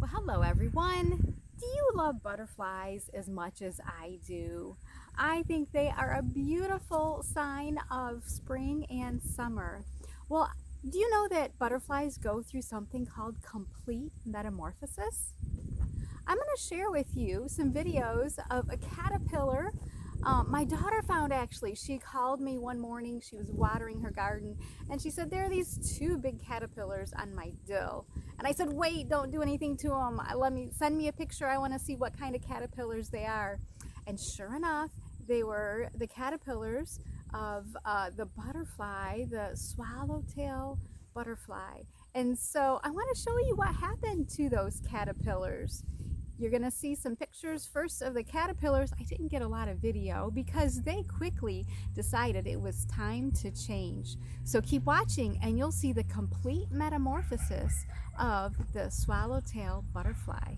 Well, hello everyone. Do you love butterflies as much as I do? I think they are a beautiful sign of spring and summer. Well, do you know that butterflies go through something called complete metamorphosis? I'm going to share with you some videos of a caterpillar. My daughter found actually. She called me one morning. She was watering her garden and she said, there are these two big caterpillars on my dill. And I said, wait, don't do anything to them. Send me a picture. I want to see what kind of caterpillars they are. And sure enough, they were the caterpillars of the butterfly, the swallowtail butterfly. And so I want to show you what happened to those caterpillars. You're going to see some pictures first of the caterpillars. I didn't get a lot of video because they quickly decided it was time to change. So keep watching and you'll see the complete metamorphosis of the swallowtail butterfly.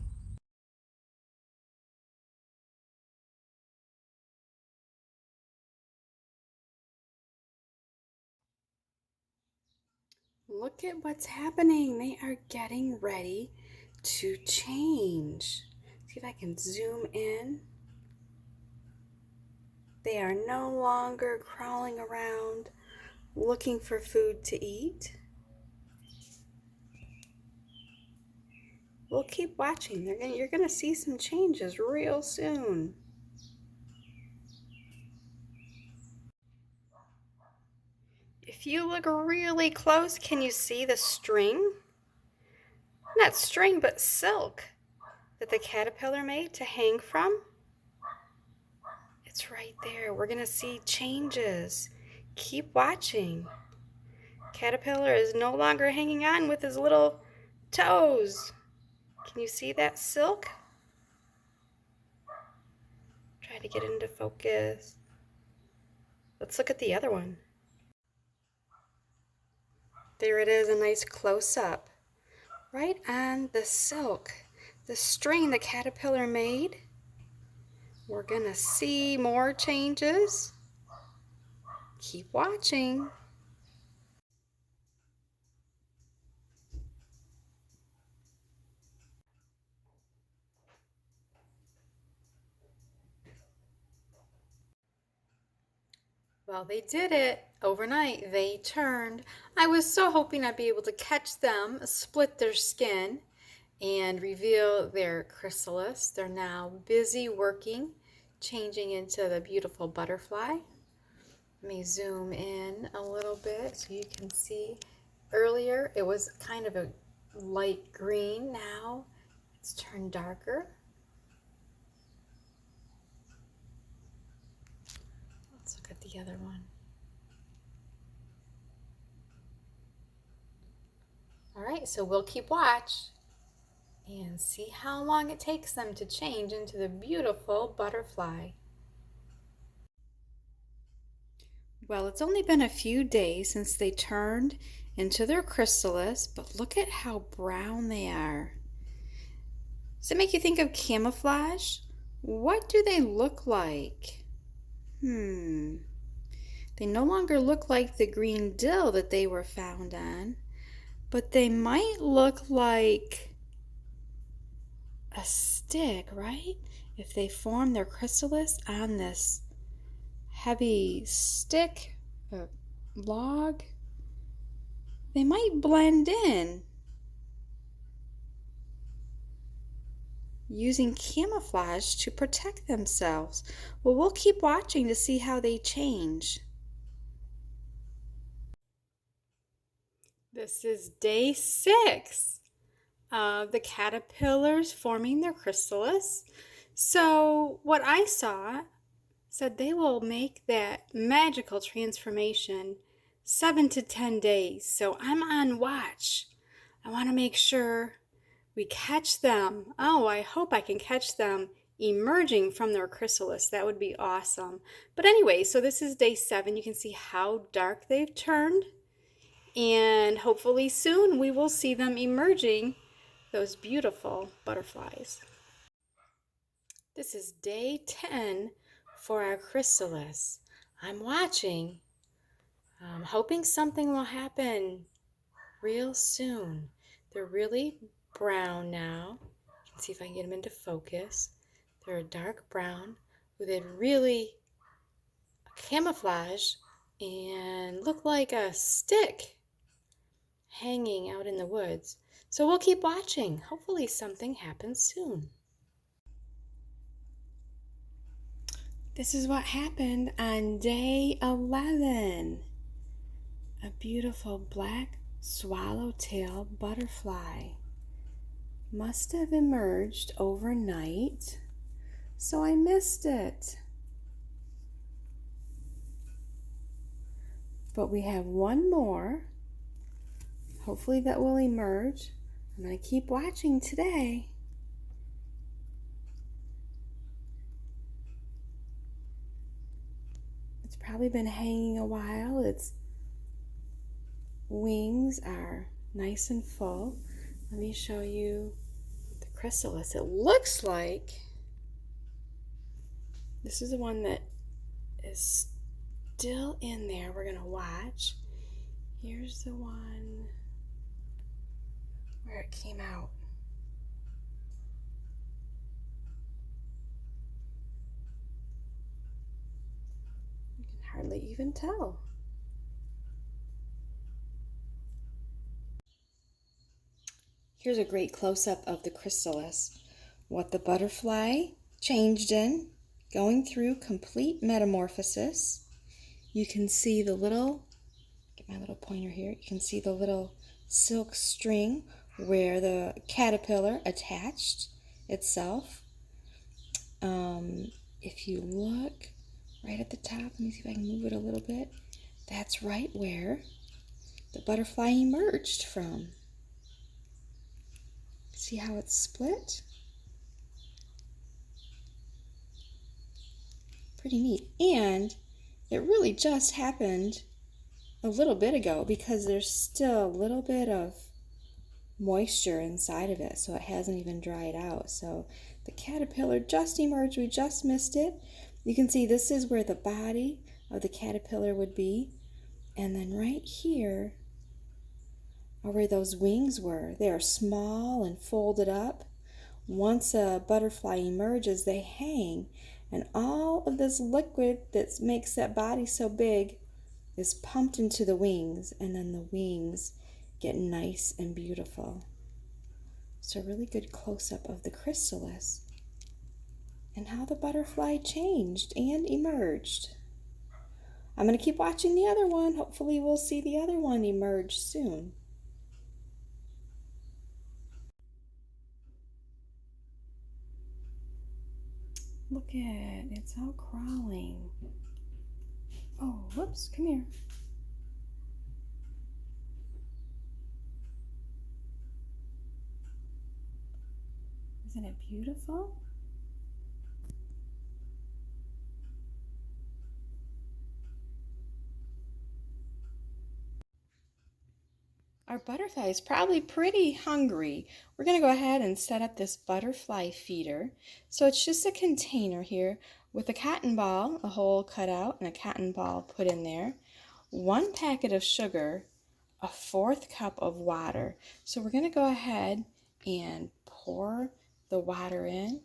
Look at what's happening. They are getting ready to change. See if I can zoom in. They are no longer crawling around looking for food to eat. We'll keep watching. You're going to see some changes real soon. If you look really close, can you see the string? Not string, but silk that the caterpillar made to hang from. It's right there. We're going to see changes. Keep watching. Caterpillar is no longer hanging on with his little toes. Can you see that silk? Try to get into focus. Let's look at the other one. There it is, a nice close-up. Right on the silk, the string the caterpillar made. We're gonna see more changes. Keep watching. Well, they did it. Overnight, they turned. I was so hoping I'd be able to catch them, split their skin, and reveal their chrysalis. They're now busy working, changing into the beautiful butterfly. Let me zoom in a little bit so you can see. Earlier, it was kind of a light green. Now it's turned darker. Let's look at the other one. All right, so we'll keep watch and see how long it takes them to change into the beautiful butterfly. Well, it's only been a few days since they turned into their chrysalis, but look at how brown they are. Does it make you think of camouflage? What do they look like? They no longer look like the green dill that they were found on, but they might look like a stick, right? If they form their chrysalis on this heavy stick, a log, they might blend in using camouflage to protect themselves. Well, we'll keep watching to see how they change. This is day 6 of the caterpillars forming their chrysalis. So what I saw said they will make that magical transformation 7 to 10 days. So I'm on watch. I want to make sure we catch them. Oh, I hope I can catch them emerging from their chrysalis. That would be awesome. But anyway, so this is day 7. You can see how dark they've turned. And hopefully soon we will see them emerging, those beautiful butterflies. This is day 10 for our chrysalis. I'm watching. I'm hoping something will happen real soon. They're really brown now. Let's see if I can get them into focus. They're a dark brown with a really camouflage and look like a stick hanging out in the woods. So we'll keep watching. Hopefully something happens soon. This is what happened on day 11. A beautiful black swallowtail butterfly must have emerged overnight, so I missed it. But we have one more. Hopefully that will emerge. I'm going to keep watching today. It's probably been hanging a while. Its wings are nice and full. Let me show you the chrysalis. It looks like this is the one that is still in there. We're going to watch. Here's the one where it came out. You can hardly even tell. Here's a great close-up of the chrysalis. What the butterfly changed in, going through complete metamorphosis. You can see the little, get my little pointer here, you can see the little silk string where the caterpillar attached itself. If you look right at the top, let me see if I can move it a little bit. That's right where the butterfly emerged from. See how it's split? Pretty neat. And it really just happened a little bit ago because there's still a little bit of moisture inside of it, so it hasn't even dried out. So the caterpillar just emerged. We just missed it. You can see this is where the body of the caterpillar would be. And then right here are where those wings were. They are small and folded up. Once a butterfly emerges, they hang, and all of this liquid that makes that body so big is pumped into the wings, and then the wings get nice and beautiful. So a really good close-up of the chrysalis and how the butterfly changed and emerged. I'm going to keep watching the other one. Hopefully we'll see the other one emerge soon. Look at, it's all crawling. Oh, whoops, come here. Isn't it beautiful? Our butterfly is probably pretty hungry. We're going to go ahead and set up this butterfly feeder. So it's just a container here with a cotton ball, a hole cut out, and a cotton ball put in there. 1 packet of sugar, a 1/4 cup of water. So we're going to go ahead and pour the water in,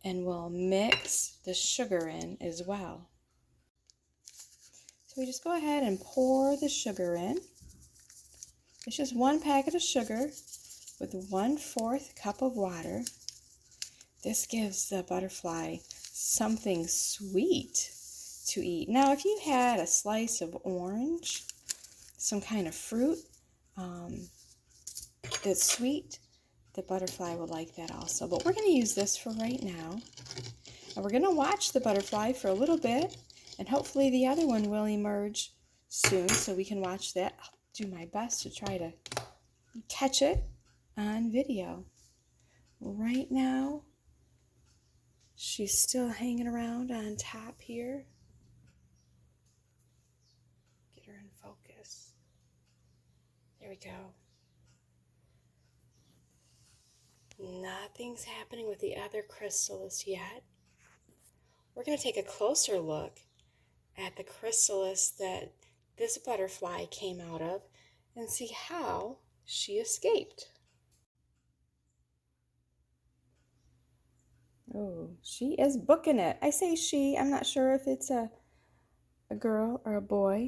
and we'll mix the sugar in as well. So we just go ahead and pour the sugar in. It's just 1 packet of sugar with 1/4 cup of water. This gives the butterfly something sweet to eat. Now, if you had a slice of orange, some kind of fruit that's sweet, the butterfly will like that also. But we're going to use this for right now. And we're going to watch the butterfly for a little bit, and hopefully the other one will emerge soon so we can watch that. I'll do my best to try to catch it on video. Right now, she's still hanging around on top here. Get her in focus. There we go. Nothing's happening with the other chrysalis yet. We're going to take a closer look at the chrysalis that this butterfly came out of and see how she escaped. Oh, she is booking it. I say she. I'm not sure if it's a girl or a boy.